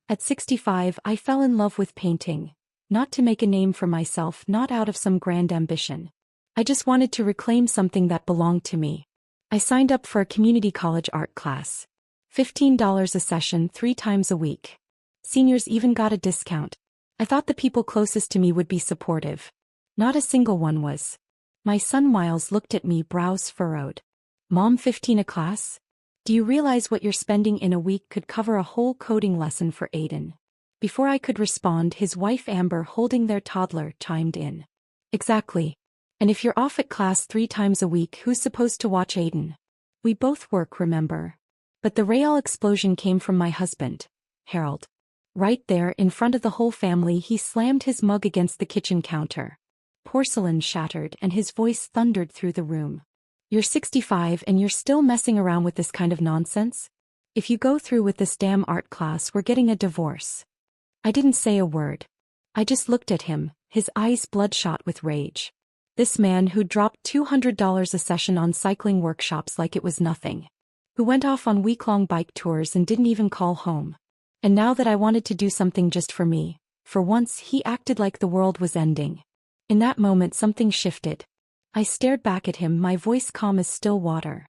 At 65, I fell in love with painting. Not to make a name for myself, not out of some grand ambition. I just wanted to reclaim something that belonged to me. I signed up for a community college art class. $15 a session 3 times a week. Seniors even got a discount. I thought the people closest to me would be supportive. Not a single one was. My son Miles looked at me, brows furrowed. Mom, 15 a class? Do you realize what you're spending in a week could cover a whole coding lesson for Aiden? Before I could respond, his wife Amber, holding their toddler, chimed in. Exactly. And if you're off at class 3 times a week, who's supposed to watch Aiden? We both work, remember? But the real explosion came from my husband, Harold. Right there, in front of the whole family, he slammed his mug against the kitchen counter. Porcelain shattered and his voice thundered through the room. You're 65 and you're still messing around with this kind of nonsense? If you go through with this damn art class, we're getting a divorce. I didn't say a word. I just looked at him, his eyes bloodshot with rage. This man who dropped $200 a session on cycling workshops like it was nothing. Who went off on week-long bike tours and didn't even call home. And now that I wanted to do something just for me, for once he acted like the world was ending. In that moment something shifted. I stared back at him, my voice calm as still water.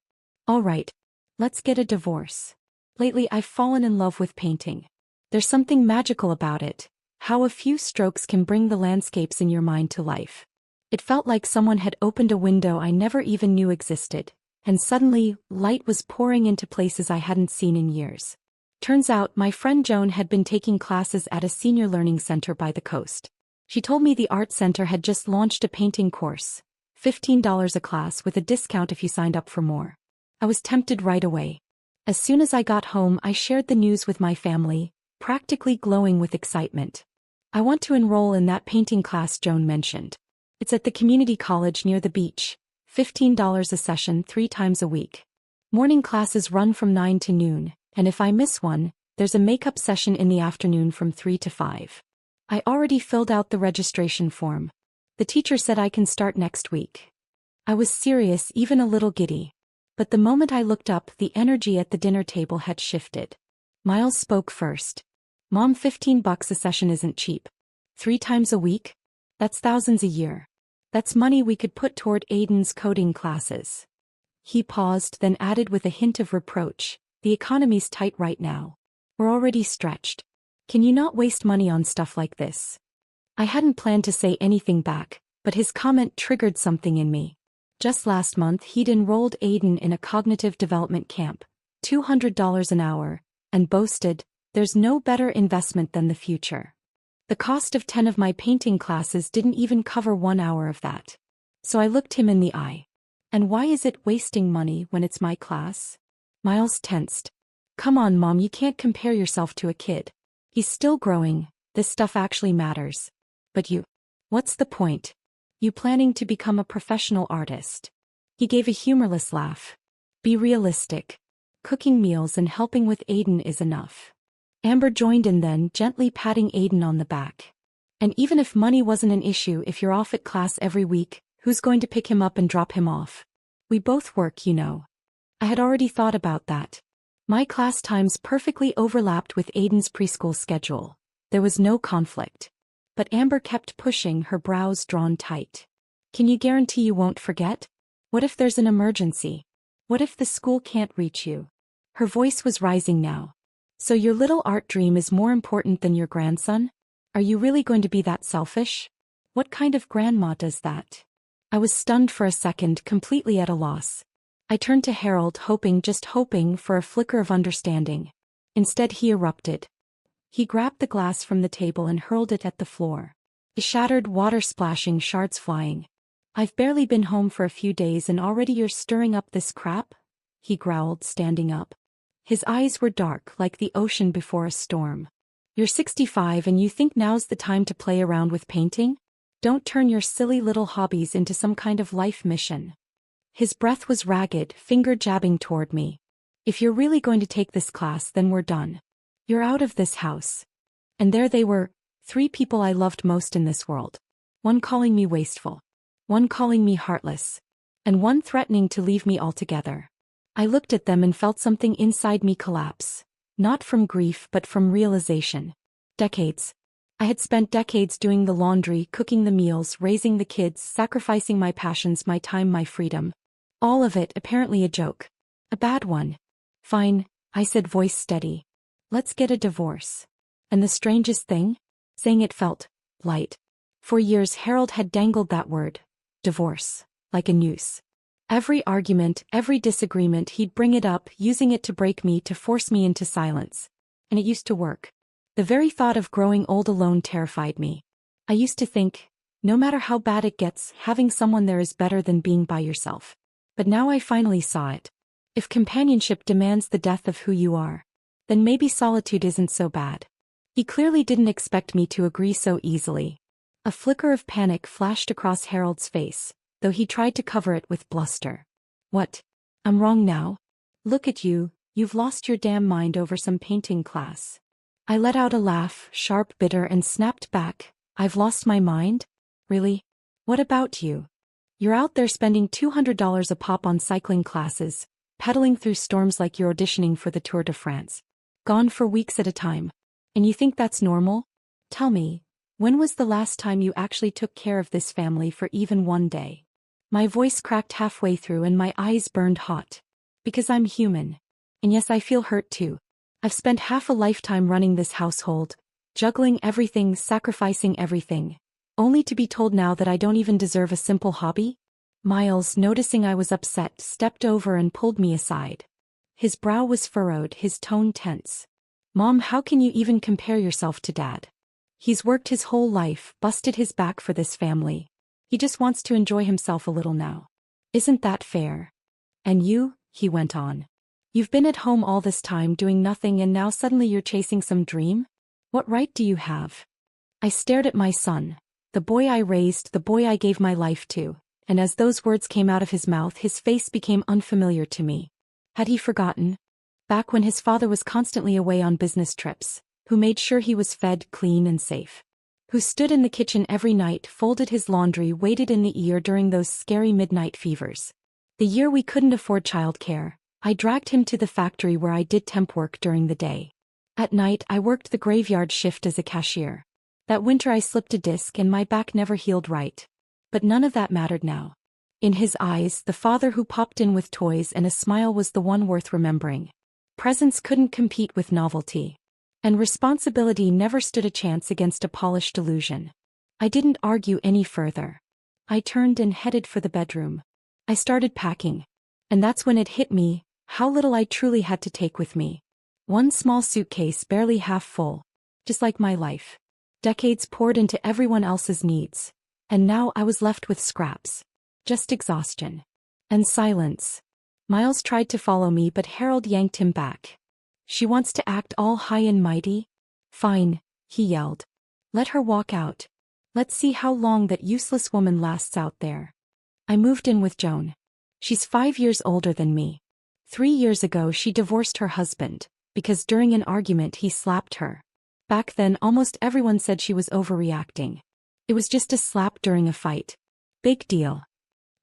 All right, let's get a divorce. Lately I've fallen in love with painting. There's something magical about it, how a few strokes can bring the landscapes in your mind to life. It felt like someone had opened a window I never even knew existed, and suddenly, light was pouring into places I hadn't seen in years. Turns out my friend Joan had been taking classes at a senior learning center by the coast. She told me the art center had just launched a painting course, $15 a class with a discount if you signed up for more. I was tempted right away. As soon as I got home, I shared the news with my family, practically glowing with excitement. I want to enroll in that painting class Joan mentioned. It's at the community college near the beach, $15 a session 3 times a week. Morning classes run from 9 to noon, and if I miss one, there's a makeup session in the afternoon from 3 to 5. I already filled out the registration form. The teacher said I can start next week. I was serious, even a little giddy. But the moment I looked up, the energy at the dinner table had shifted. Miles spoke first. Mom, $15 a session isn't cheap. 3 times a week? That's thousands a year. That's money we could put toward Aiden's coding classes. He paused, then added with a hint of reproach, the economy's tight right now. We're already stretched. Can you not waste money on stuff like this? I hadn't planned to say anything back, but his comment triggered something in me. Just last month he'd enrolled Aiden in a cognitive development camp, $200 an hour, and boasted, there's no better investment than the future. The cost of 10 of my painting classes didn't even cover 1 hour of that. So I looked him in the eye. And why is it wasting money when it's my class? Miles tensed. Come on, Mom, you can't compare yourself to a kid. He's still growing, this stuff actually matters. But you. What's the point? You planning to become a professional artist? He gave a humorless laugh. Be realistic. Cooking meals and helping with Aiden is enough. Amber joined in then, gently patting Aiden on the back. And even if money wasn't an issue, if you're off at class every week, who's going to pick him up and drop him off? We both work, you know. I had already thought about that. My class times perfectly overlapped with Aiden's preschool schedule. There was no conflict. But Amber kept pushing, her brows drawn tight. Can you guarantee you won't forget? What if there's an emergency? What if the school can't reach you? Her voice was rising now. So your little art dream is more important than your grandson? Are you really going to be that selfish? What kind of grandma does that? I was stunned for a second, completely at a loss. I turned to Harold, just hoping for a flicker of understanding. Instead he erupted. He grabbed the glass from the table and hurled it at the floor. It shattered, water splashing, shards flying. I've barely been home for a few days and already you're stirring up this crap? He growled, standing up. His eyes were dark, like the ocean before a storm. You're 65 and you think now's the time to play around with painting? Don't turn your silly little hobbies into some kind of life mission. His breath was ragged, finger jabbing toward me. If you're really going to take this class, then we're done. You're out of this house. And there they were, 3 people I loved most in this world. One calling me wasteful. One calling me heartless. And one threatening to leave me altogether. I looked at them and felt something inside me collapse. Not from grief but from realization. Decades. I had spent decades doing the laundry, cooking the meals, raising the kids, sacrificing my passions, my time, my freedom. All of it apparently a joke. A bad one. Fine, I said, voice steady. Let's get a divorce. And the strangest thing? Saying it felt light. For years Harold had dangled that word, divorce, like a noose. Every argument, every disagreement, he'd bring it up, using it to break me, to force me into silence. And it used to work. The very thought of growing old alone terrified me. I used to think, no matter how bad it gets, having someone there is better than being by yourself. But now I finally saw it. If companionship demands the death of who you are, then maybe solitude isn't so bad. He clearly didn't expect me to agree so easily. A flicker of panic flashed across Harold's face, though he tried to cover it with bluster. What? I'm wrong now? Look at you, you've lost your damn mind over some painting class. I let out a laugh, sharp, bitter, and snapped back. I've lost my mind? Really? What about you? You're out there spending $200 a pop on cycling classes, pedaling through storms like you're auditioning for the Tour de France. Gone for weeks at a time. And you think that's normal? Tell me, when was the last time you actually took care of this family for even one day? My voice cracked halfway through and my eyes burned hot. Because I'm human. And yes, I feel hurt too. I've spent half a lifetime running this household, juggling everything, sacrificing everything, only to be told now that I don't even deserve a simple hobby? Miles, noticing I was upset, stepped over and pulled me aside. His brow was furrowed, his tone tense. Mom, how can you even compare yourself to Dad? He's worked his whole life, busted his back for this family. He just wants to enjoy himself a little now. Isn't that fair? And you, he went on. You've been at home all this time doing nothing and now suddenly you're chasing some dream? What right do you have? I stared at my son, the boy I raised, the boy I gave my life to, and as those words came out of his mouth his face became unfamiliar to me. Had he forgotten? Back when his father was constantly away on business trips, who made sure he was fed, clean and safe. Who stood in the kitchen every night, folded his laundry, waited in the ER during those scary midnight fevers. The year we couldn't afford childcare, I dragged him to the factory where I did temp work during the day. At night I worked the graveyard shift as a cashier. That winter I slipped a disc and my back never healed right. But none of that mattered now. In his eyes, the father who popped in with toys and a smile was the one worth remembering. Presence couldn't compete with novelty. And responsibility never stood a chance against a polished illusion. I didn't argue any further. I turned and headed for the bedroom. I started packing. And that's when it hit me, how little I truly had to take with me. One small suitcase barely half full. Just like my life. Decades poured into everyone else's needs. And now I was left with scraps. Just exhaustion. And silence. Miles tried to follow me but Harold yanked him back. She wants to act all high and mighty? Fine, he yelled. Let her walk out. Let's see how long that useless woman lasts out there. I moved in with Joan. She's 5 years older than me. 3 years ago she divorced her husband, because during an argument he slapped her. Back then almost everyone said she was overreacting. It was just a slap during a fight. Big deal.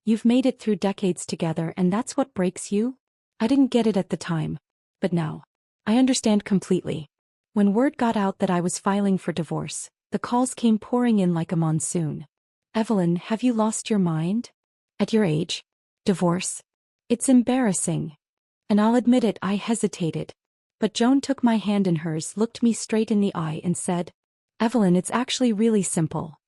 You've made it through decades together and that's what breaks you? I didn't get it at the time. But now. I understand completely. When word got out that I was filing for divorce, the calls came pouring in like a monsoon. Evelyn, have you lost your mind? At your age? Divorce? It's embarrassing. And I'll admit it, I hesitated. But Joan took my hand in hers, looked me straight in the eye and said, Evelyn, it's actually really simple.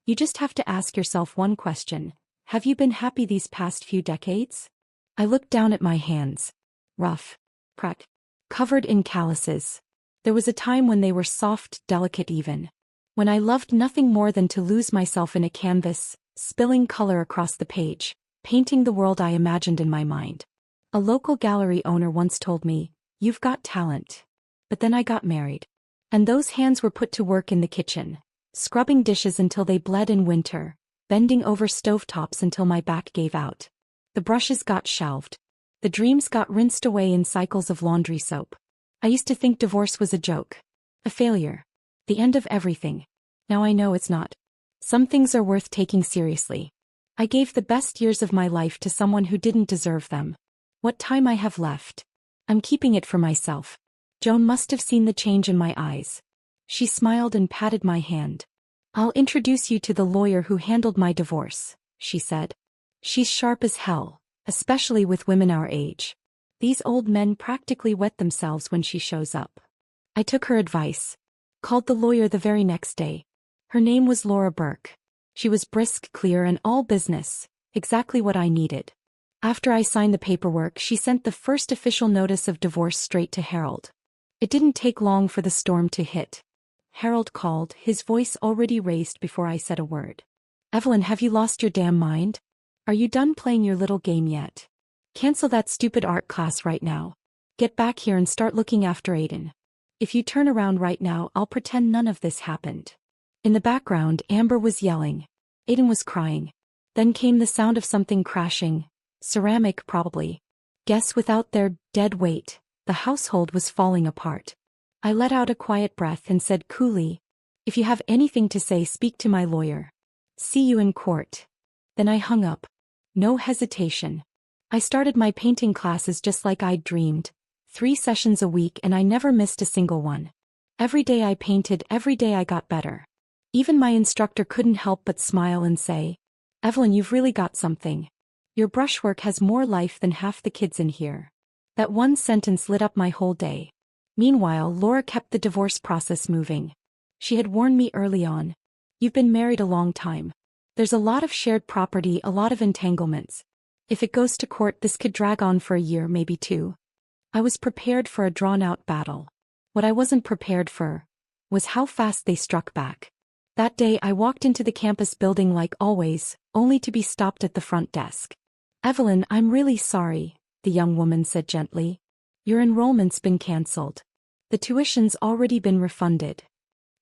You just have to ask yourself one question. Have you been happy these past few decades? I looked down at my hands. Rough. Cracked. Covered in calluses. There was a time when they were soft, delicate even. When I loved nothing more than to lose myself in a canvas, spilling color across the page, painting the world I imagined in my mind. A local gallery owner once told me, "You've got talent." But then I got married. And those hands were put to work in the kitchen, scrubbing dishes until they bled in winter, bending over stovetops until my back gave out. The brushes got shelved. The dreams got rinsed away in cycles of laundry soap. I used to think divorce was a joke. A failure. The end of everything. Now I know it's not. Some things are worth taking seriously. I gave the best years of my life to someone who didn't deserve them. What time I have left, I'm keeping it for myself. Joan must have seen the change in my eyes. She smiled and patted my hand. "I'll introduce you to the lawyer who handled my divorce," she said. "She's sharp as hell, especially with women our age. These old men practically wet themselves when she shows up." I took her advice. Called the lawyer the very next day. Her name was Laura Burke. She was brisk, clear, and all business, exactly what I needed. After I signed the paperwork, she sent the first official notice of divorce straight to Harold. It didn't take long for the storm to hit. Harold called, his voice already raised before I said a word. "Evelyn, have you lost your damn mind? Are you done playing your little game yet? Cancel that stupid art class right now. Get back here and start looking after Aiden. If you turn around right now, I'll pretend none of this happened." In the background, Amber was yelling. Aiden was crying. Then came the sound of something crashing. Ceramic, probably. Guess without their dead weight, the household was falling apart. I let out a quiet breath and said coolly, "If you have anything to say, speak to my lawyer. See you in court." Then I hung up. No hesitation. I started my painting classes just like I'd dreamed. 3 sessions a week, and I never missed a single one. Every day I painted, every day I got better. Even my instructor couldn't help but smile and say, "Evelyn, you've really got something. Your brushwork has more life than half the kids in here." That one sentence lit up my whole day. Meanwhile, Laura kept the divorce process moving. She had warned me early on. "You've been married a long time. There's a lot of shared property, a lot of entanglements. If it goes to court, this could drag on for a year, maybe 2. I was prepared for a drawn-out battle. What I wasn't prepared for was how fast they struck back. That day I walked into the campus building like always, only to be stopped at the front desk. "Evelyn, I'm really sorry," the young woman said gently. "Your enrollment's been cancelled. The tuition's already been refunded.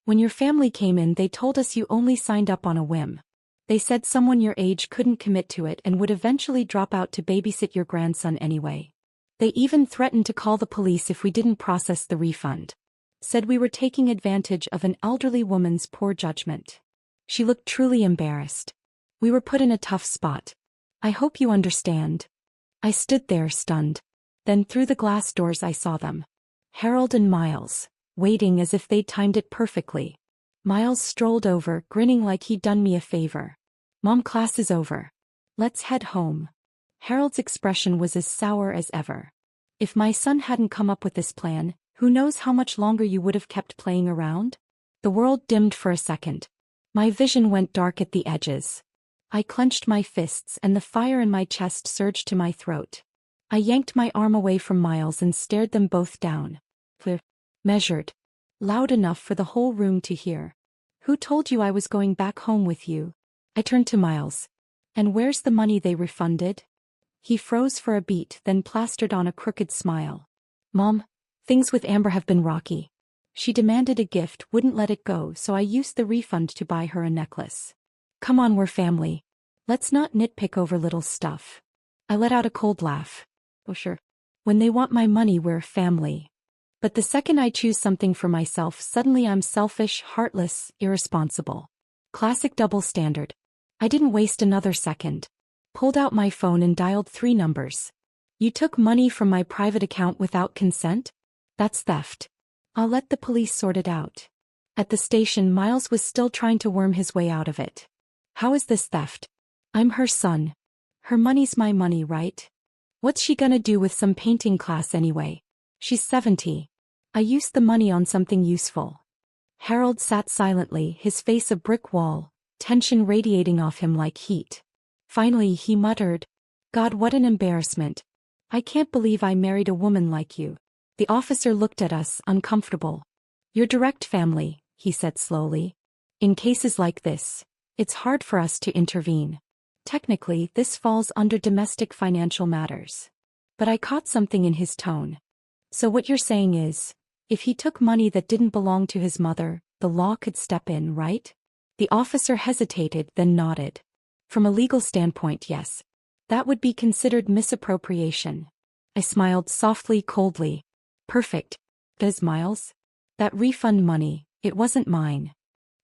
When your family came in, they told us you only signed up on a whim. They said someone your age couldn't commit to it and would eventually drop out to babysit your grandson anyway. They even threatened to call the police if we didn't process the refund. Said we were taking advantage of an elderly woman's poor judgment." She looked truly embarrassed. "We were put in a tough spot. I hope you understand." I stood there stunned. Then through the glass doors I saw them. Harold and Miles, waiting as if they'd timed it perfectly. Miles strolled over, grinning like he'd done me a favor. "Mom, class is over. Let's head home." Harold's expression was as sour as ever. If my son hadn't come up with this plan, who knows how much longer you would have kept playing around? The world dimmed for a second. My vision went dark at the edges. I clenched my fists and the fire in my chest surged to my throat. I yanked my arm away from Miles and stared them both down. Clear. Measured. Loud enough for the whole room to hear. "Who told you I was going back home with you?" I turned to Miles. "And where's the money they refunded?" He froze for a beat, then plastered on a crooked smile. "Mom, things with Amber have been rocky. She demanded a gift, wouldn't let it go, so I used the refund to buy her a necklace. Come on, we're family. Let's not nitpick over little stuff." I let out a cold laugh. "Oh sure. When they want my money, we're family. But the second I choose something for myself, suddenly I'm selfish, heartless, irresponsible. Classic double standard." I didn't waste another second. Pulled out my phone and dialed 3 numbers. "You took money from my private account without consent? That's theft. I'll let the police sort it out." At the station, Miles was still trying to worm his way out of it. "How is this theft? I'm her son. Her money's my money, right? What's she gonna do with some painting class anyway? She's 70. I used the money on something useful." Harold sat silently, his face a brick wall, tension radiating off him like heat. Finally he muttered, "God, what an embarrassment. I can't believe I married a woman like you." The officer looked at us, uncomfortable. "Your direct family," he said slowly. "In cases like this, it's hard for us to intervene. Technically, this falls under domestic financial matters." But I caught something in his tone. "So what you're saying is, if he took money that didn't belong to his mother, the law could step in, right?" The officer hesitated, then nodded. "From a legal standpoint, yes. That would be considered misappropriation." I smiled softly, coldly. "Perfect. Does Miles? That refund money, it wasn't mine."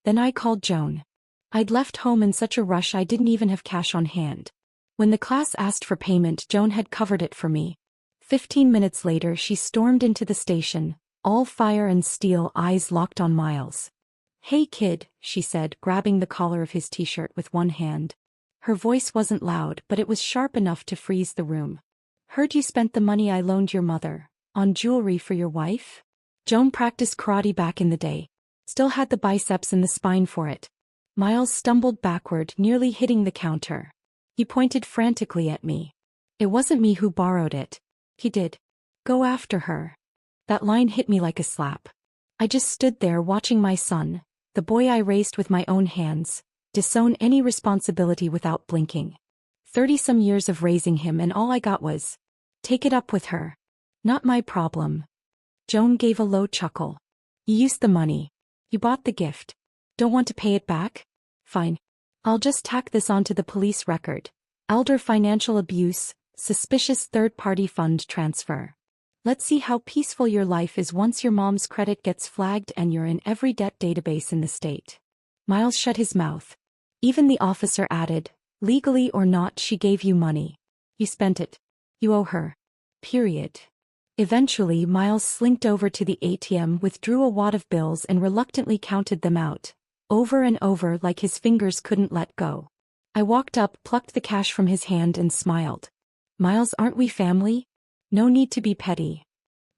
Then I called Joan. I'd left home in such a rush I didn't even have cash on hand. When the class asked for payment, Joan had covered it for me. 15 minutes later she stormed into the station, all fire and steel, eyes locked on Miles. "Hey kid," she said, grabbing the collar of his t-shirt with one hand. Her voice wasn't loud, but it was sharp enough to freeze the room. "Heard you spent the money I loaned your mother on jewelry for your wife?" Joan practiced karate back in the day. Still had the biceps and the spine for it. Miles stumbled backward, nearly hitting the counter. He pointed frantically at me. "It wasn't me who borrowed it." "He did. Go after her." That line hit me like a slap. I just stood there watching my son, the boy I raised with my own hands, disown any responsibility without blinking. 30-some years of raising him, and all I got was, "Take it up with her. Not my problem." Joan gave a low chuckle. "You used the money. You bought the gift. Don't want to pay it back? Fine. I'll just tack this onto the police record. Elder financial abuse, suspicious third-party fund transfer. Let's see how peaceful your life is once your mom's credit gets flagged and you're in every debt database in the state." Miles shut his mouth. Even the officer added, "Legally or not, she gave you money. You spent it. You owe her. Period." Eventually, Miles slinked over to the ATM, withdrew a wad of bills and reluctantly counted them out, over and over, like his fingers couldn't let go. I walked up, plucked the cash from his hand and smiled. "Miles, aren't we family? No need to be petty.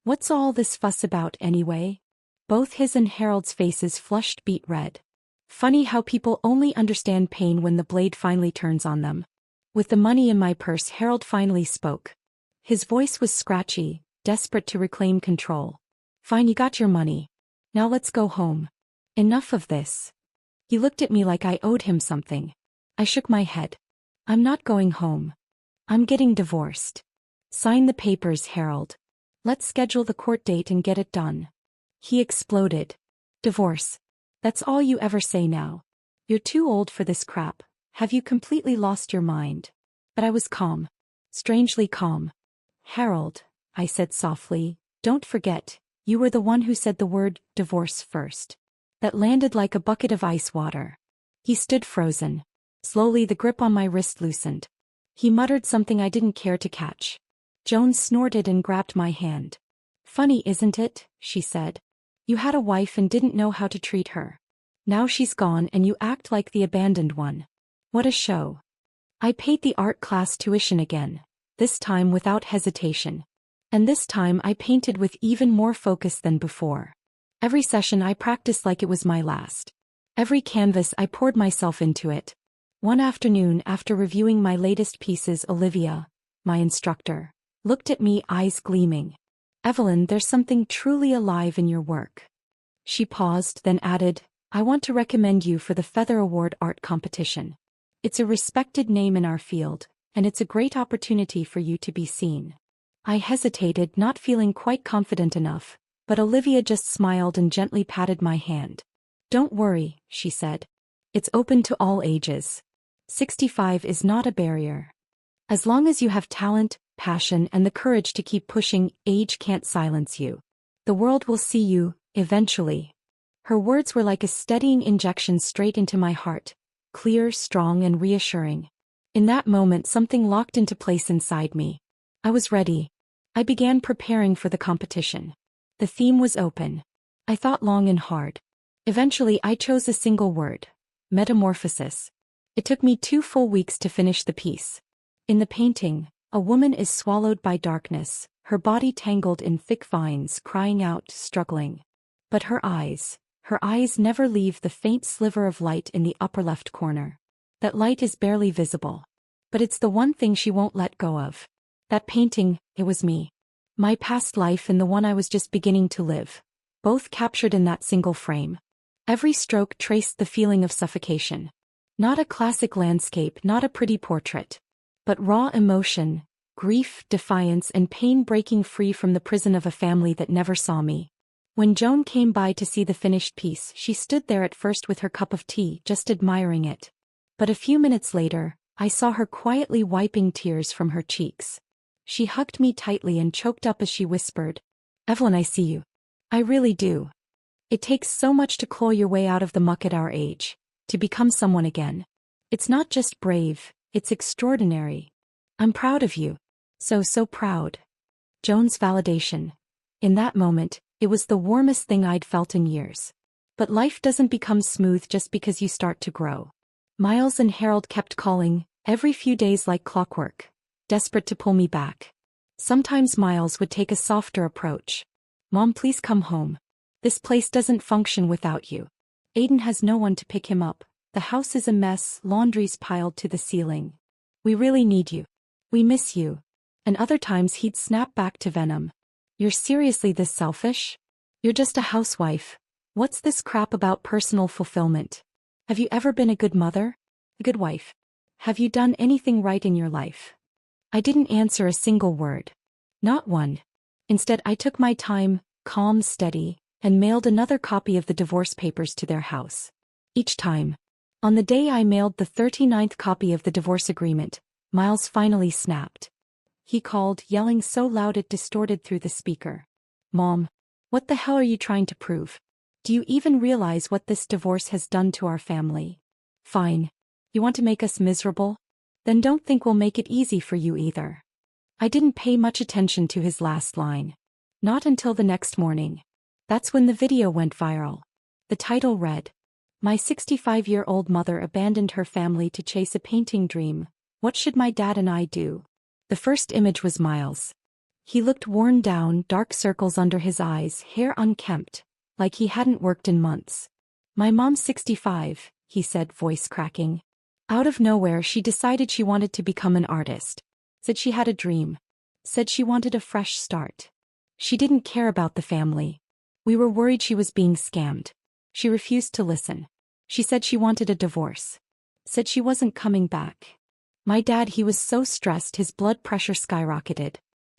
What's all this fuss about anyway?" Both his and Harold's faces flushed beet red. Funny how people only understand pain when the blade finally turns on them. With the money in my purse, Harold finally spoke. His voice was scratchy, desperate to reclaim control. "Fine, you got your money. Now let's go home. Enough of this." He looked at me like I owed him something. I shook my head. "I'm not going home. I'm getting divorced." "Sign the papers, Harold. Let's schedule the court date and get it done." He exploded. "Divorce? That's all you ever say now. You're too old for this crap. Have you completely lost your mind?" But I was calm. Strangely calm. "Harold," I said softly, "don't forget, you were the one who said the word divorce first." That landed like a bucket of ice water. He stood frozen. Slowly the grip on my wrist loosened. He muttered something I didn't care to catch. Joan snorted and grabbed my hand. "Funny, isn't it?" she said. "You had a wife and didn't know how to treat her. Now she's gone and you act like the abandoned one. What a show." I paid the art class tuition again, this time without hesitation. And this time I painted with even more focus than before. Every session I practiced like it was my last. Every canvas I poured myself into it. One afternoon, after reviewing my latest pieces, Olivia, my instructor, looked at me, eyes gleaming. "Evelyn, there's something truly alive in your work." She paused, then added, "I want to recommend you for the Feather Award art competition. It's a respected name in our field, and it's a great opportunity for you to be seen." I hesitated, not feeling quite confident enough, but Olivia just smiled and gently patted my hand. "Don't worry," she said. "It's open to all ages. 65 is not a barrier. As long as you have talent, passion, and the courage to keep pushing, age can't silence you. The world will see you, eventually." Her words were like a steadying injection straight into my heart, clear, strong, and reassuring. In that moment, something locked into place inside me. I was ready. I began preparing for the competition. The theme was open. I thought long and hard. Eventually, I chose a single word: metamorphosis. It took me 2 full weeks to finish the piece. In the painting, a woman is swallowed by darkness, her body tangled in thick vines, crying out, struggling. But her eyes never leave the faint sliver of light in the upper left corner. That light is barely visible. But it's the one thing she won't let go of. That painting, it was me. My past life and the one I was just beginning to live. Both captured in that single frame. Every stroke traced the feeling of suffocation. Not a classic landscape, not a pretty portrait. But raw emotion, grief, defiance, and pain breaking free from the prison of a family that never saw me. When Joan came by to see the finished piece, she stood there at first with her cup of tea, just admiring it. But a few minutes later, I saw her quietly wiping tears from her cheeks. She hugged me tightly and choked up as she whispered, "Evelyn, I see you. I really do. It takes so much to claw your way out of the muck at our age, to become someone again. It's not just brave, it's extraordinary. I'm proud of you. So proud." Joan's validation. In that moment, It was the warmest thing I'd felt in years. But life doesn't become smooth just because you start to grow. Miles and Harold kept calling, every few days like clockwork, desperate to pull me back. Sometimes Miles would take a softer approach. Mom, please come home. This place doesn't function without you. Aiden has no one to pick him up. The house is a mess, laundry's piled to the ceiling. We really need you. We miss you. And other times he'd snap back to venom. You're seriously this selfish? You're just a housewife. What's this crap about personal fulfillment? Have you ever been a good mother? A good wife? Have you done anything right in your life? I didn't answer a single word. Not one. Instead, I took my time, calm, steady, and mailed another copy of the divorce papers to their house. Each time. On the day I mailed the 39th copy of the divorce agreement, Miles finally snapped. He called, yelling so loud it distorted through the speaker. Mom, what the hell are you trying to prove? Do you even realize what this divorce has done to our family? Fine. You want to make us miserable? Then don't think we'll make it easy for you either. I didn't pay much attention to his last line. Not until the next morning. That's when the video went viral. The title read, "My 65-year-old mother abandoned her family to chase a painting dream. What should my dad and I do?" The first image was Miles. He looked worn down, dark circles under his eyes, hair unkempt, like he hadn't worked in months. "My mom's 65, he said, voice cracking. Out of nowhere, she decided she wanted to become an artist. Said she had a dream. Said she wanted a fresh start. She didn't care about the family. We were worried she was being scammed. She refused to listen. She said she wanted a divorce. Said she wasn't coming back. My dad, he was so stressed his blood pressure skyrocketed.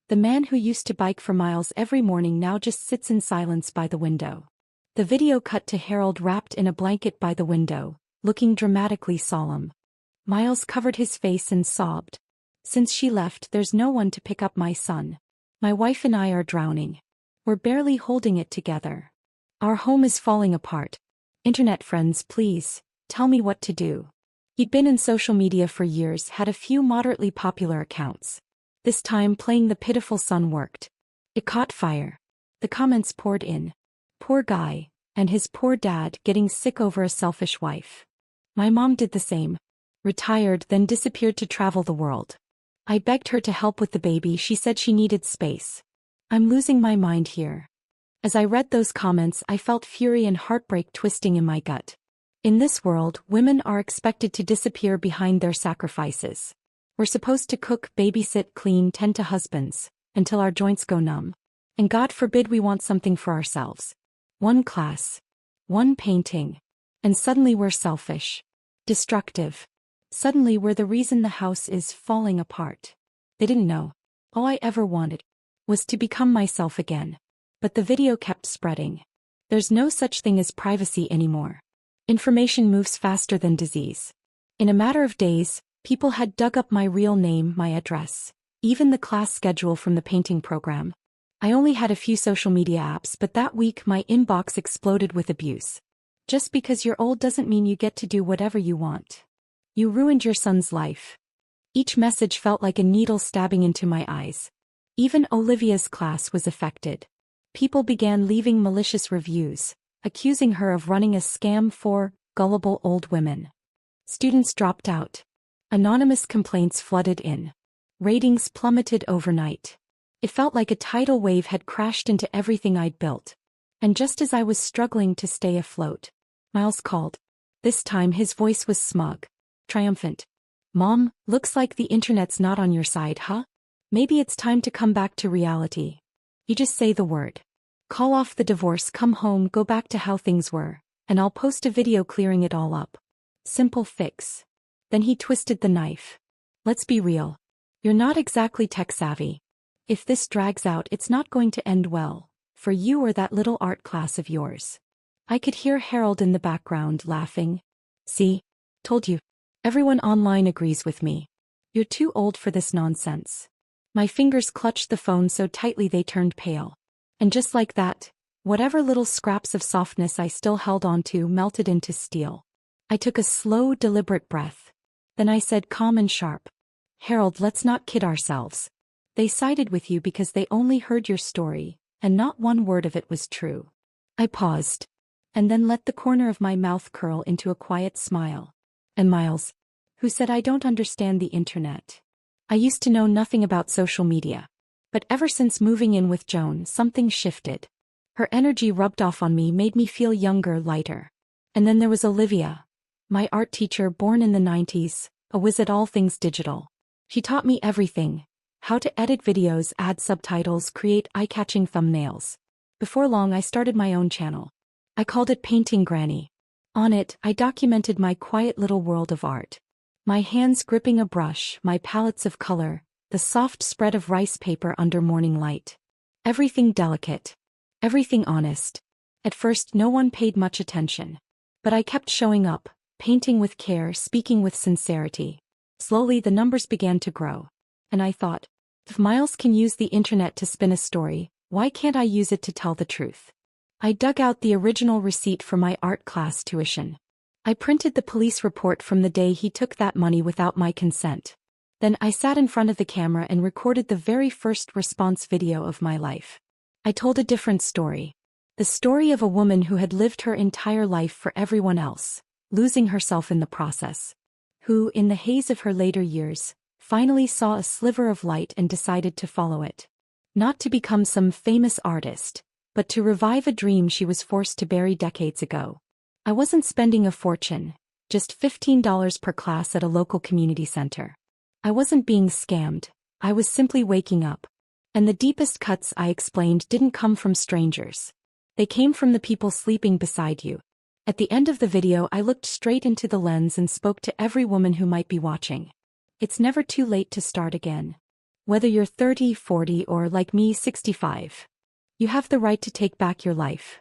The man who used to bike for miles every morning now just sits in silence by the window." The video cut to Harold wrapped in a blanket by the window, looking dramatically solemn. Miles covered his face and sobbed. "Since she left, there's no one to pick up my son. My wife and I are drowning. We're barely holding it together. Our home is falling apart. Internet friends, please, tell me what to do." He'd been in social media for years, had a few moderately popular accounts. This time playing the pitiful son worked. It caught fire. The comments poured in. Poor guy, and his poor dad getting sick over a selfish wife. My mom did the same. Retired, then disappeared to travel the world. I begged her to help with the baby, she said she needed space. I'm losing my mind here. As I read those comments, I felt fury and heartbreak twisting in my gut. In this world, women are expected to disappear behind their sacrifices. We're supposed to cook, babysit, clean, tend to husbands, until our joints go numb. And God forbid we want something for ourselves. One class. One painting. And suddenly we're selfish. Destructive. Suddenly we're the reason the house is falling apart. They didn't know. All I ever wanted was to become myself again. But the video kept spreading. There's no such thing as privacy anymore. Information moves faster than disease. In a matter of days, people had dug up my real name, my address, even the class schedule from the painting program. I only had a few social media apps, but that week my inbox exploded with abuse. Just because you're old doesn't mean you get to do whatever you want. You ruined your son's life. Each message felt like a needle stabbing into my eyes. Even Olivia's class was affected. People began leaving malicious reviews, accusing her of running a scam for gullible old women. Students dropped out. Anonymous complaints flooded in. Ratings plummeted overnight. It felt like a tidal wave had crashed into everything I'd built. And just as I was struggling to stay afloat, Miles called. This time his voice was smug, triumphant. "Mom, looks like the internet's not on your side, huh? Maybe it's time to come back to reality. You just say the word. Call off the divorce, come home, go back to how things were, and I'll post a video clearing it all up. Simple fix." Then he twisted the knife. "Let's be real. You're not exactly tech savvy. If this drags out, it's not going to end well, for you or that little art class of yours." I could hear Harold in the background laughing. "See? Told you. Everyone online agrees with me. You're too old for this nonsense." My fingers clutched the phone so tightly they turned pale. And just like that, whatever little scraps of softness I still held onto melted into steel. I took a slow, deliberate breath. Then I said calm and sharp, "Harold, let's not kid ourselves. They sided with you because they only heard your story, and not one word of it was true. I paused, and then let the corner of my mouth curl into a quiet smile. And Miles, who said I don't understand the internet. I used to know nothing about social media. But ever since moving in with Joan, something shifted. Her energy rubbed off on me, made me feel younger, lighter. And then there was Olivia, my art teacher born in the 90s, a whiz at all things digital. She taught me everything: how to edit videos, add subtitles, create eye-catching thumbnails. Before long I started my own channel. I called it Painting Granny. On it, I documented my quiet little world of art. My hands gripping a brush, my palettes of color, the soft spread of rice paper under morning light. Everything delicate. Everything honest. At first no one paid much attention. But I kept showing up, painting with care, speaking with sincerity. Slowly the numbers began to grow. And I thought, if Miles can use the internet to spin a story, why can't I use it to tell the truth? I dug out the original receipt for my art class tuition. I printed the police report from the day he took that money without my consent. Then I sat in front of the camera and recorded the very first response video of my life. I told a different story. The story of a woman who had lived her entire life for everyone else, losing herself in the process. Who, in the haze of her later years, finally saw a sliver of light and decided to follow it. Not to become some famous artist, but to revive a dream she was forced to bury decades ago. I wasn't spending a fortune, just $15 per class at a local community center. I wasn't being scammed, I was simply waking up. And the deepest cuts, I explained, didn't come from strangers. They came from the people sleeping beside you. At the end of the video I looked straight into the lens and spoke to every woman who might be watching. It's never too late to start again. Whether you're 30, 40 or like me 65. You have the right to take back your life.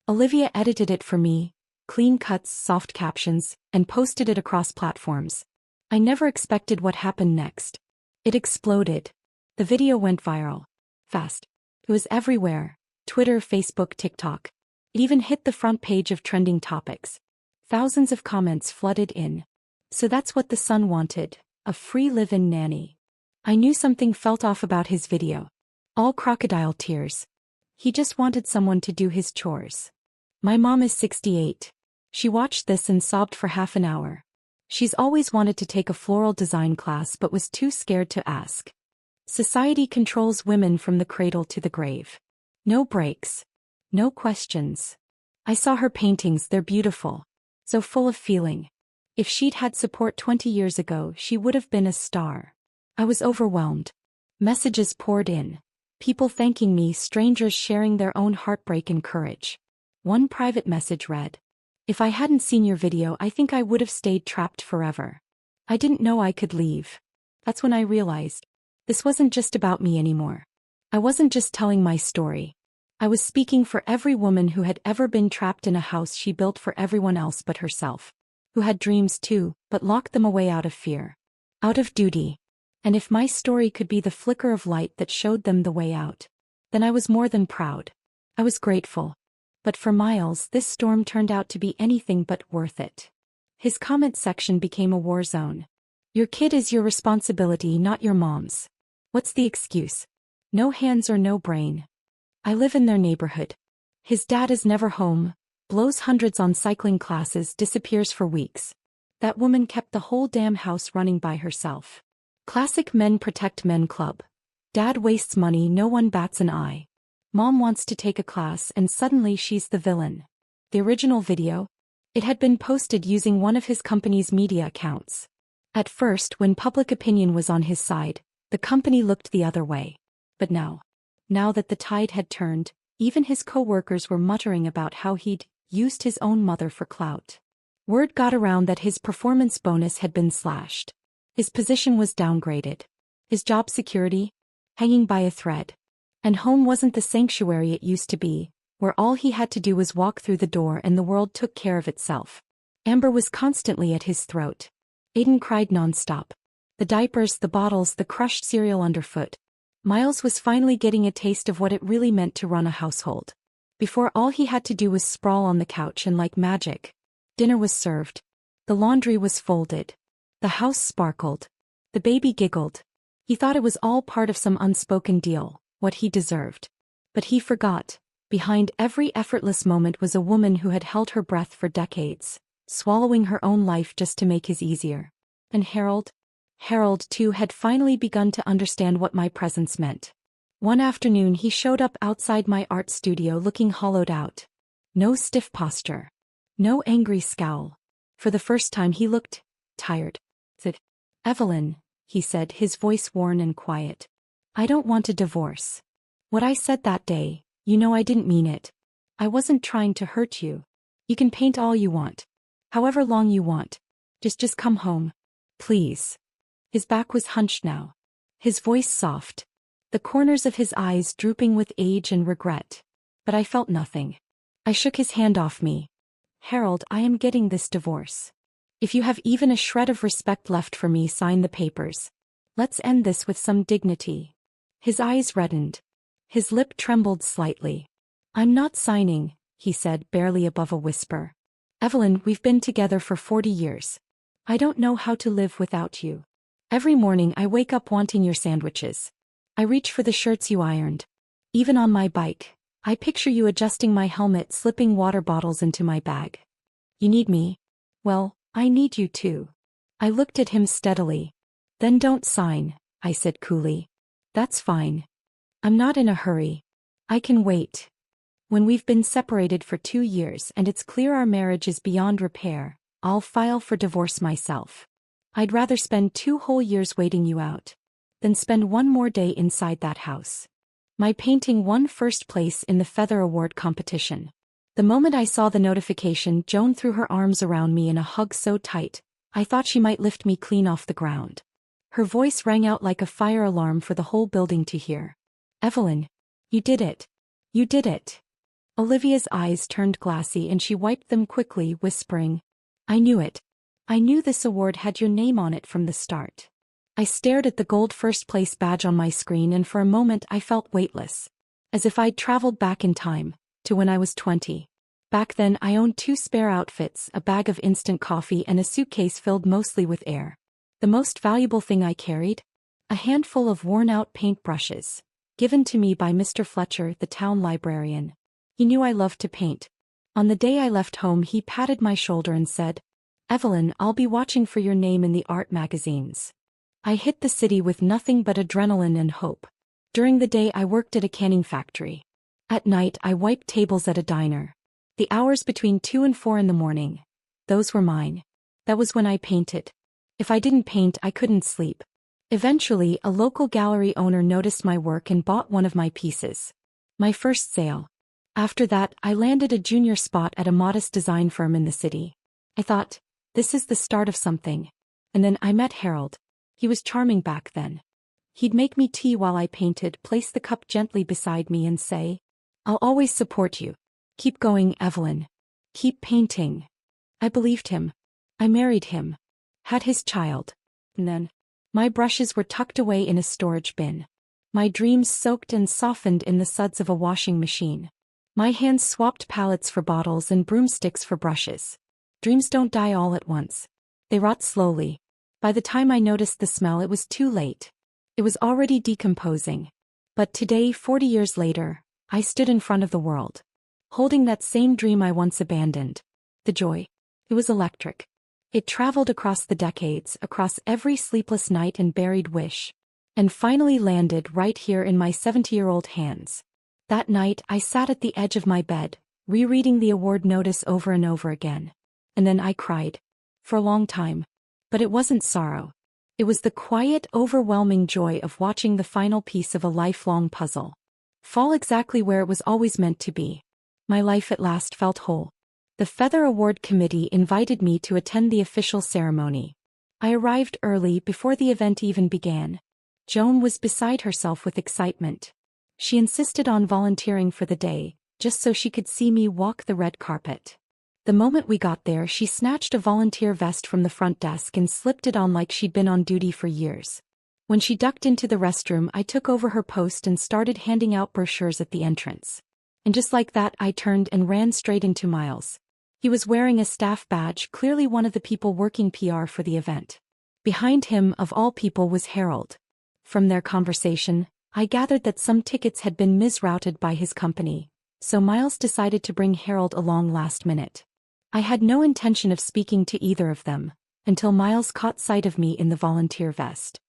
Olivia edited it for me, clean cuts, soft captions, and posted it across platforms. I never expected what happened next. It exploded. The video went viral. Fast. It was everywhere. Twitter, Facebook, TikTok. It even hit the front page of trending topics. Thousands of comments flooded in. So that's what the son wanted, a free live-in nanny. I knew something felt off about his video. All crocodile tears. He just wanted someone to do his chores. My mom is 68. She watched this and sobbed for half an hour. She's always wanted to take a floral design class but was too scared to ask. Society controls women from the cradle to the grave. No breaks. No questions. I saw her paintings, they're beautiful. So full of feeling. If she'd had support 20 years ago, she would have been a star. I was overwhelmed. Messages poured in. People thanking me, strangers sharing their own heartbreak and courage. One private message read, "If I hadn't seen your video, I think I would have stayed trapped forever. I didn't know I could leave." That's when I realized. This wasn't just about me anymore. I wasn't just telling my story. I was speaking for every woman who had ever been trapped in a house she built for everyone else but herself. Who had dreams too, but locked them away out of fear. Out of duty. And if my story could be the flicker of light that showed them the way out, then I was more than proud. I was grateful. But for Miles, this storm turned out to be anything but worth it. His comment section became a war zone. Your kid is your responsibility, not your mom's. What's the excuse? No hands or no brain. I live in their neighborhood. His dad is never home, blows hundreds on cycling classes, disappears for weeks. That woman kept the whole damn house running by herself. Classic men protect men club. Dad wastes money, no one bats an eye. Mom wants to take a class and suddenly she's the villain. The original video? It had been posted using one of his company's media accounts. At first, when public opinion was on his side, the company looked the other way. But now that the tide had turned, even his co-workers were muttering about how he'd used his own mother for clout. Word got around that his performance bonus had been slashed. His position was downgraded. His job security? Hanging by a thread. And home wasn't the sanctuary it used to be, where all he had to do was walk through the door and the world took care of itself. Amber was constantly at his throat. Aiden cried nonstop. The diapers, the bottles, the crushed cereal underfoot. Miles was finally getting a taste of what it really meant to run a household. Before, all he had to do was sprawl on the couch and like magic, dinner was served. The laundry was folded. The house sparkled. The baby giggled. He thought it was all part of some unspoken deal, what he deserved. But he forgot. Behind every effortless moment was a woman who had held her breath for decades, swallowing her own life just to make his easier. And Harold? Harold, too, had finally begun to understand what my presence meant. One afternoon he showed up outside my art studio looking hollowed out. No stiff posture. No angry scowl. For the first time he looked tired. Evelyn, he said, his voice worn and quiet. I don't want a divorce. What I said that day, you know I didn't mean it. I wasn't trying to hurt you. You can paint all you want. However long you want. Just come home. Please. His back was hunched now. His voice soft. The corners of his eyes drooping with age and regret. But I felt nothing. I shook his hand off me. Harold, I am getting this divorce. If you have even a shred of respect left for me, sign the papers. Let's end this with some dignity. His eyes reddened. His lip trembled slightly. I'm not signing, he said, barely above a whisper. Evelyn, we've been together for 40 years. I don't know how to live without you. Every morning I wake up wanting your sandwiches. I reach for the shirts you ironed. Even on my bike, I picture you adjusting my helmet, slipping water bottles into my bag. You need me? Well, I need you too. I looked at him steadily. Then don't sign, I said coolly. That's fine. I'm not in a hurry. I can wait. When we've been separated for 2 years and it's clear our marriage is beyond repair, I'll file for divorce myself. I'd rather spend 2 whole years waiting you out than spend 1 more day inside that house. My painting won first place in the Feather Award competition. The moment I saw the notification, Joan threw her arms around me in a hug so tight, I thought she might lift me clean off the ground. Her voice rang out like a fire alarm for the whole building to hear. Evelyn, you did it. You did it. Olivia's eyes turned glassy and she wiped them quickly, whispering, I knew it. I knew this award had your name on it from the start. I stared at the gold first place badge on my screen and for a moment I felt weightless. As if I'd traveled back in time, to when I was 20. Back then I owned 2 spare outfits, a bag of instant coffee and a suitcase filled mostly with air. The most valuable thing I carried? A handful of worn-out paintbrushes, given to me by Mr. Fletcher, the town librarian. He knew I loved to paint. On the day I left home he patted my shoulder and said, Evelyn, I'll be watching for your name in the art magazines. I hit the city with nothing but adrenaline and hope. During the day I worked at a canning factory. At night I wiped tables at a diner. The hours between 2 and 4 in the morning. Those were mine. That was when I painted. If I didn't paint I couldn't sleep. Eventually a local gallery owner noticed my work and bought one of my pieces. My first sale. After that I landed a junior spot at a modest design firm in the city. I thought, this is the start of something. And then I met Harold. He was charming back then. He'd make me tea while I painted, place the cup gently beside me and say, I'll always support you. Keep going, Evelyn. Keep painting. I believed him. I married him. Had his child. And then, my brushes were tucked away in a storage bin. My dreams soaked and softened in the suds of a washing machine. My hands swapped palettes for bottles and broomsticks for brushes. Dreams don't die all at once. They rot slowly. By the time I noticed the smell it was too late. It was already decomposing. But today, 40 years later, I stood in front of the world. Holding that same dream I once abandoned. The joy. It was electric. It traveled across the decades, across every sleepless night and buried wish. And finally landed right here in my 70-year-old hands. That night I sat at the edge of my bed, rereading the award notice over and over again. And then I cried. For a long time. But it wasn't sorrow. It was the quiet, overwhelming joy of watching the final piece of a lifelong puzzle fall exactly where it was always meant to be. My life at last felt whole. The Feather Award Committee invited me to attend the official ceremony. I arrived early before the event even began. Joan was beside herself with excitement. She insisted on volunteering for the day, just so she could see me walk the red carpet. The moment we got there, she snatched a volunteer vest from the front desk and slipped it on like she'd been on duty for years. When she ducked into the restroom, I took over her post and started handing out brochures at the entrance. And just like that, I turned and ran straight into Miles. He was wearing a staff badge, clearly one of the people working PR for the event. Behind him, of all people, was Harold. From their conversation, I gathered that some tickets had been misrouted by his company, so Miles decided to bring Harold along last minute. I had no intention of speaking to either of them, until Miles caught sight of me in the volunteer vest.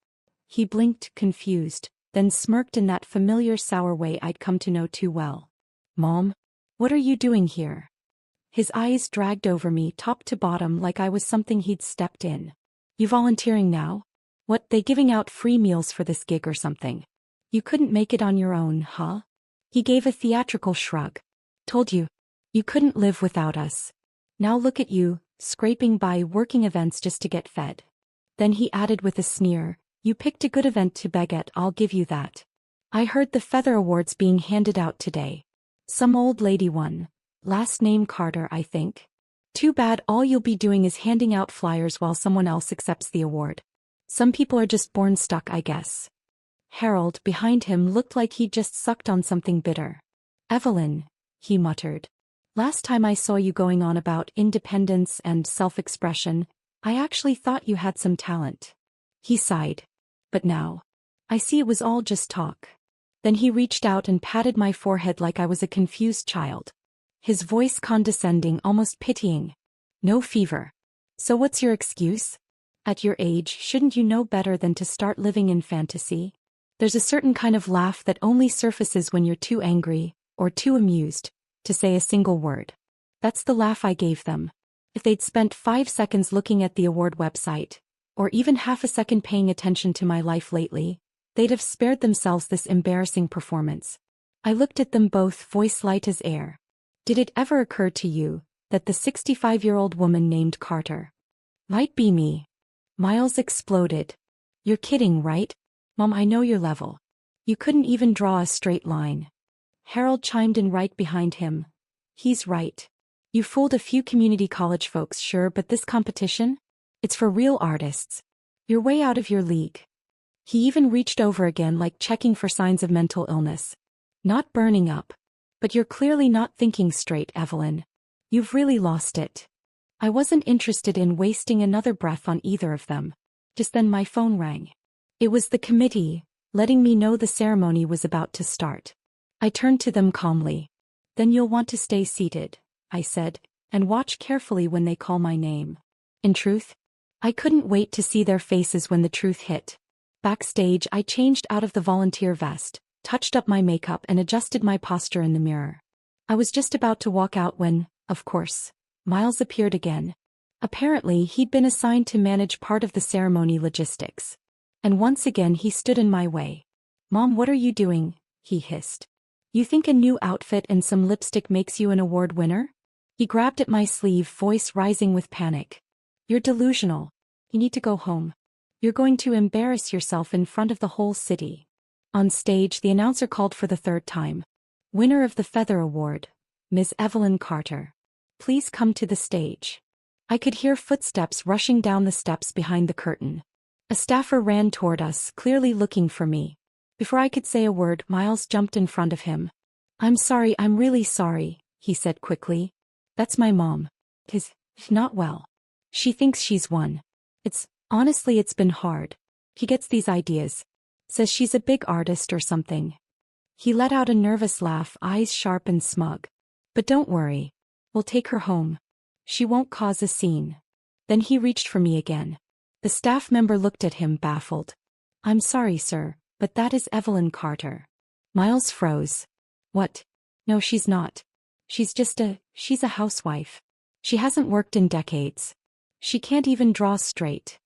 He blinked, confused, then smirked in that familiar sour way I'd come to know too well. "Mom? What are you doing here?" His eyes dragged over me top to bottom like I was something he'd stepped in. "You volunteering now? What, they giving out free meals for this gig or something? You couldn't make it on your own, huh?" He gave a theatrical shrug. "Told you. You couldn't live without us. Now look at you, scraping by working events just to get fed." Then he added with a sneer, "You picked a good event to beg at, I'll give you that. I heard the Feather Awards being handed out today. Some old lady won. Last name Carter, I think. Too bad all you'll be doing is handing out flyers while someone else accepts the award. Some people are just born stuck, I guess." Harold, behind him, looked like he'd just sucked on something bitter. "Evelyn," he muttered. "Last time I saw you going on about independence and self-expression, I actually thought you had some talent." He sighed. "But now, I see it was all just talk." Then he reached out and patted my forehead like I was a confused child. His voice condescending, almost pitying. "No fever. So what's your excuse? At your age, shouldn't you know better than to start living in fantasy? There's a certain kind of laugh that only surfaces when you're too angry, or too amused, to say a single word. That's the laugh I gave them. If they'd spent 5 seconds looking at the award website, or even half a second paying attention to my life lately, they'd have spared themselves this embarrassing performance." I looked at them both, voice light as air. "Did it ever occur to you that the 65-year-old woman named Carter might be me?" Miles exploded. "You're kidding, right? Mom, I know your level. You couldn't even draw a straight line." Harold chimed in right behind him. "He's right. You fooled a few community college folks, sure, but this competition? It's for real artists. You're way out of your league." He even reached over again, like checking for signs of mental illness. "Not burning up. But you're clearly not thinking straight, Evelyn. You've really lost it." I wasn't interested in wasting another breath on either of them. Just then my phone rang. It was the committee, letting me know the ceremony was about to start. I turned to them calmly. "Then you'll want to stay seated," I said, "and watch carefully when they call my name." In truth, I couldn't wait to see their faces when the truth hit. Backstage, I changed out of the volunteer vest, touched up my makeup, and adjusted my posture in the mirror. I was just about to walk out when, of course, Miles appeared again. Apparently, he'd been assigned to manage part of the ceremony logistics. And once again he stood in my way. "Mom, what are you doing?" he hissed. "You think a new outfit and some lipstick makes you an award winner?" He grabbed at my sleeve, voice rising with panic. "You're delusional. You need to go home. You're going to embarrass yourself in front of the whole city." On stage, the announcer called for the 3rd time. "Winner of the Feather Award, Ms. Evelyn Carter. Please come to the stage." I could hear footsteps rushing down the steps behind the curtain. A staffer ran toward us, clearly looking for me. Before I could say a word, Miles jumped in front of him. "I'm sorry, I'm really sorry," he said quickly. "That's my mom. She's not well. She thinks she's won. Honestly, it's been hard. He gets these ideas. Says she's a big artist or something." He let out a nervous laugh, eyes sharp and smug. "But don't worry. We'll take her home. She won't cause a scene." Then he reached for me again. The staff member looked at him, baffled. "I'm sorry, sir, but that is Evelyn Carter." Miles froze. "What? No, she's not. She's a housewife. She hasn't worked in decades. She can't even draw straight."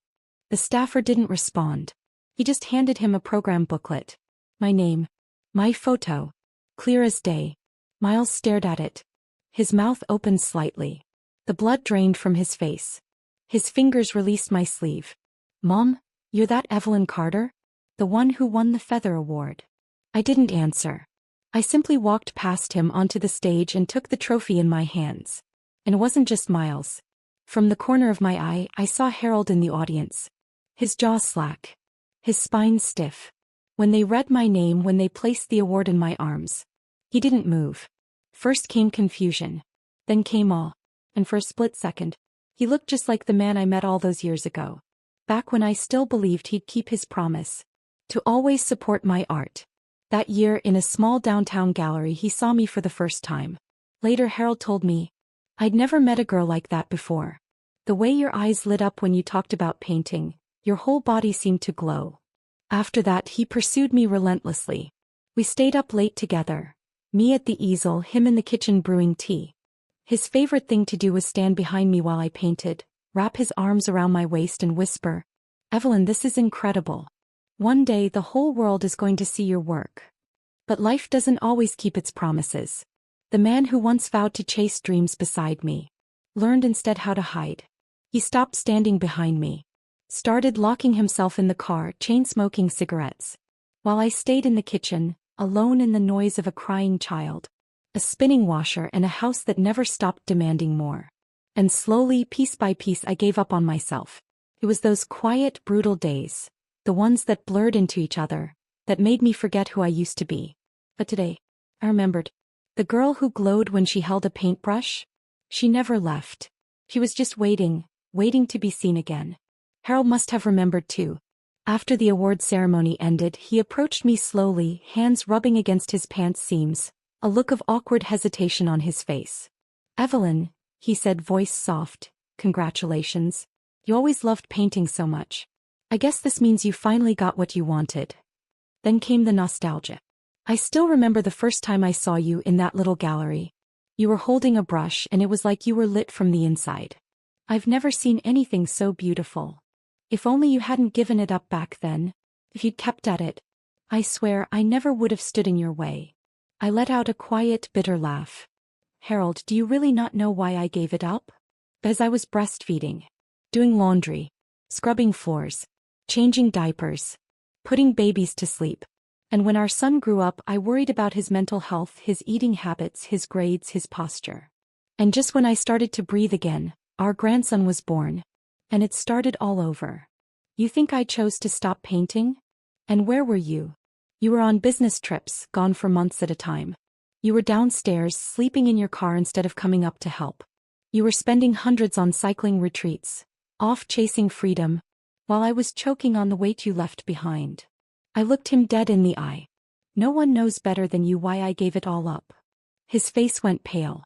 The staffer didn't respond. He just handed him a program booklet. My name. My photo. Clear as day. Miles stared at it. His mouth opened slightly. The blood drained from his face. His fingers released my sleeve. "Mom, you're that Evelyn Carter? The one who won the Feather Award?" I didn't answer. I simply walked past him onto the stage and took the trophy in my hands. And it wasn't just Miles. From the corner of my eye, I saw Harold in the audience. His jaw slack. His spine stiff. When they read my name, when they placed the award in my arms, he didn't move. First came confusion. Then came awe. And for a split second, he looked just like the man I met all those years ago. Back when I still believed he'd keep his promise. To always support my art. That year, in a small downtown gallery, he saw me for the first time. Later, Harold told me, "I'd never met a girl like that before. The way your eyes lit up when you talked about painting, your whole body seemed to glow." After that, he pursued me relentlessly. We stayed up late together. Me at the easel, him in the kitchen brewing tea. His favorite thing to do was stand behind me while I painted, wrap his arms around my waist and whisper, "Evelyn, this is incredible. One day the whole world is going to see your work." But life doesn't always keep its promises. The man who once vowed to chase dreams beside me learned instead how to hide. He stopped standing behind me, started locking himself in the car, chain-smoking cigarettes, while I stayed in the kitchen, alone in the noise of a crying child, a spinning washer, and a house that never stopped demanding more. And slowly, piece by piece, I gave up on myself. It was those quiet, brutal days, the ones that blurred into each other, that made me forget who I used to be. But today, I remembered. The girl who glowed when she held a paintbrush? She never left. She was just waiting to be seen again. Harold must have remembered too. After the award ceremony ended, he approached me slowly, hands rubbing against his pants seams, a look of awkward hesitation on his face. "Evelyn," he said, voice soft, "congratulations. You always loved painting so much. I guess this means you finally got what you wanted." Then came the nostalgia. I still remember the first time I saw you in that little gallery. You were holding a brush and it was like you were lit from the inside. I've never seen anything so beautiful. If only you hadn't given it up back then. If you'd kept at it. I swear I never would have stood in your way. I let out a quiet, bitter laugh. "Harold, do you really not know why I gave it up?" As I was breastfeeding, doing laundry, scrubbing floors, changing diapers, putting babies to sleep. And when our son grew up, I worried about his mental health, his eating habits, his grades, his posture. And just when I started to breathe again, our grandson was born. And it started all over. You think I chose to stop painting? And where were you? You were on business trips, gone for months at a time. You were downstairs, sleeping in your car instead of coming up to help. You were spending hundreds on cycling retreats, off chasing freedom, while I was choking on the weight you left behind. I looked him dead in the eye. "No one knows better than you why I gave it all up." His face went pale.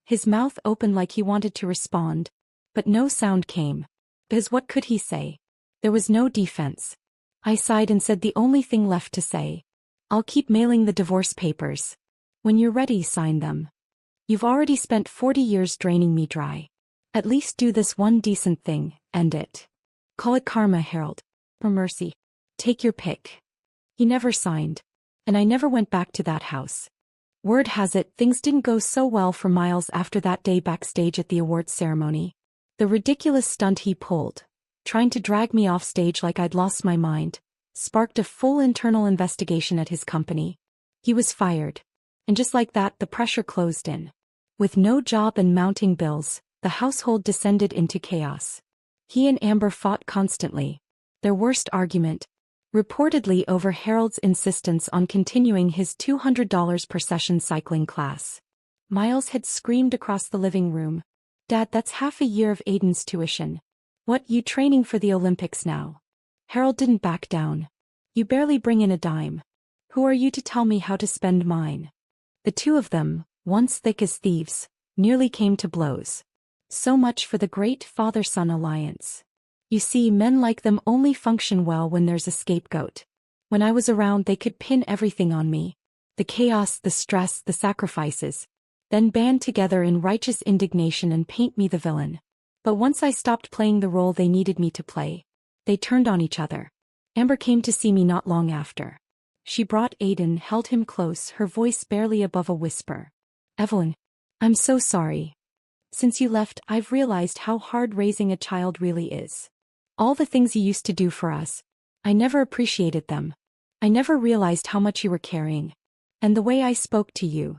His mouth opened like he wanted to respond, but no sound came. Because what could he say? There was no defense. I sighed and said the only thing left to say. "I'll keep mailing the divorce papers. When you're ready, sign them. You've already spent 40 years draining me dry. At least do this one decent thing, end it. Call it karma, Harold. Or mercy. Take your pick." He never signed. And I never went back to that house. Word has it, things didn't go so well for Miles after that day backstage at the awards ceremony. The ridiculous stunt he pulled, trying to drag me off stage like I'd lost my mind, sparked a full internal investigation at his company. He was fired. And just like that, the pressure closed in. With no job and mounting bills, the household descended into chaos. He and Amber fought constantly. Their worst argument, reportedly over Harold's insistence on continuing his $200 per session cycling class. Miles had screamed across the living room, "Dad, that's half a year of Aiden's tuition. What, you training for the Olympics now?" Harold didn't back down. "You barely bring in a dime. Who are you to tell me how to spend mine?" The two of them, once thick as thieves, nearly came to blows. So much for the great father-son alliance. You see, men like them only function well when there's a scapegoat. When I was around, they could pin everything on me. The chaos, the stress, the sacrifices. Then band together in righteous indignation and paint me the villain. But once I stopped playing the role they needed me to play, they turned on each other. Amber came to see me not long after. She brought Aiden, held him close, her voice barely above a whisper. "Evelyn, I'm so sorry. Since you left, I've realized how hard raising a child really is. All the things you used to do for us, I never appreciated them. I never realized how much you were carrying. And the way I spoke to you."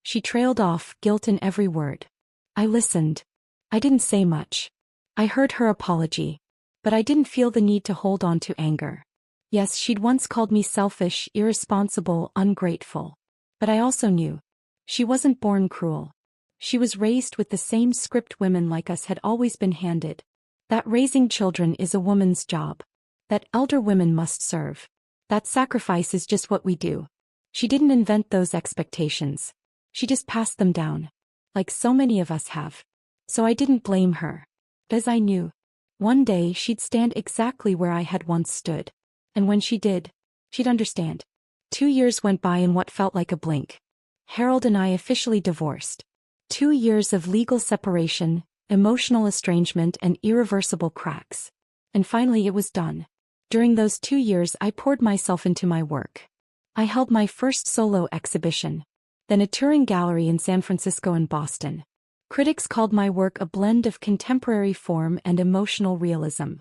She trailed off, guilt in every word. I listened. I didn't say much. I heard her apology. But I didn't feel the need to hold on to anger. Yes, she'd once called me selfish, irresponsible, ungrateful. But I also knew. She wasn't born cruel. She was raised with the same script women like us had always been handed. That raising children is a woman's job. That elder women must serve. That sacrifice is just what we do. She didn't invent those expectations. She just passed them down. Like so many of us have. So I didn't blame her. As I knew. One day she'd stand exactly where I had once stood. And when she did, she'd understand. 2 years went by in what felt like a blink. Harold and I officially divorced. 2 years of legal separation, emotional estrangement, and irreversible cracks. And finally it was done. During those 2 years I poured myself into my work. I held my first solo exhibition. Then a touring gallery in San Francisco and Boston. Critics called my work a blend of contemporary form and emotional realism.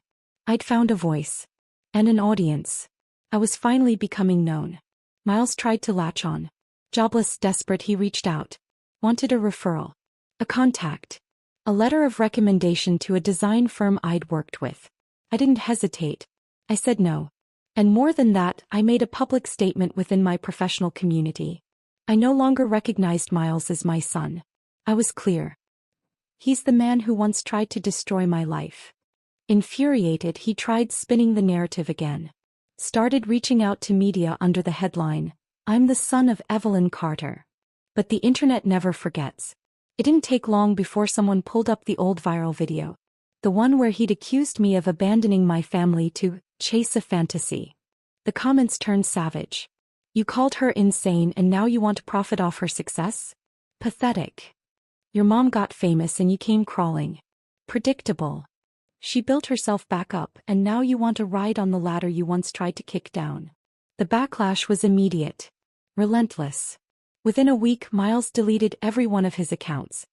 I'd found a voice. And an audience. I was finally becoming known. Miles tried to latch on. Jobless, desperate, he reached out. Wanted a referral. A contact. A letter of recommendation to a design firm I'd worked with. I didn't hesitate. I said no. And more than that, I made a public statement within my professional community. I no longer recognized Miles as my son. I was clear. He's the man who once tried to destroy my life. Infuriated, he tried spinning the narrative again. Started reaching out to media under the headline, "I'm the son of Evelyn Carter." But the internet never forgets. It didn't take long before someone pulled up the old viral video. The one where he'd accused me of abandoning my family to chase a fantasy. The comments turned savage. You called her insane and now you want to profit off her success? Pathetic. Your mom got famous and you came crawling. Predictable. She built herself back up and now you want to ride on the ladder you once tried to kick down. The backlash was immediate. Relentless. Within a week, Miles deleted every one of his accounts.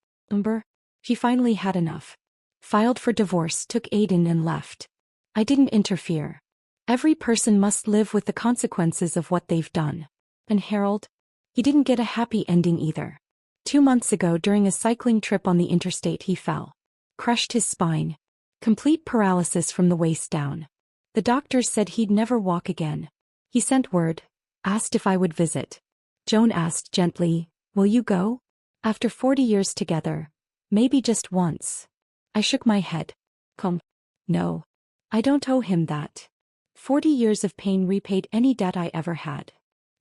She finally had enough. Filed for divorce, took Aiden and left. I didn't interfere. Every person must live with the consequences of what they've done. And Harold? He didn't get a happy ending either. 2 months ago during a cycling trip on the interstate he fell. Crushed his spine. Complete paralysis from the waist down. The doctors said he'd never walk again. He sent word, asked if I would visit. Joan asked gently, "Will you go?" After 40 years together, maybe just once. I shook my head. No. I don't owe him that. 40 years of pain repaid any debt I ever had.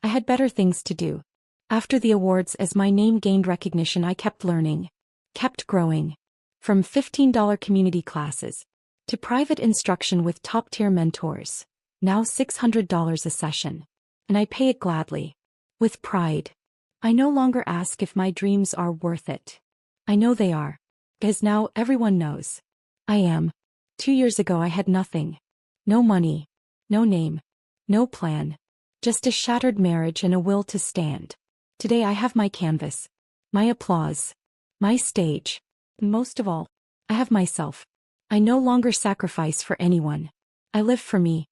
I had better things to do. After the awards, as my name gained recognition, I kept learning. Kept growing. From $15 community classes to private instruction with top-tier mentors. Now $600 a session. And I pay it gladly. With pride. I no longer ask if my dreams are worth it. I know they are. Because now everyone knows. I am. 2 years ago I had nothing. No money. No name. No plan. Just a shattered marriage and a will to stand. Today I have my canvas. My applause. My stage. And most of all, I have myself. I no longer sacrifice for anyone. I live for me.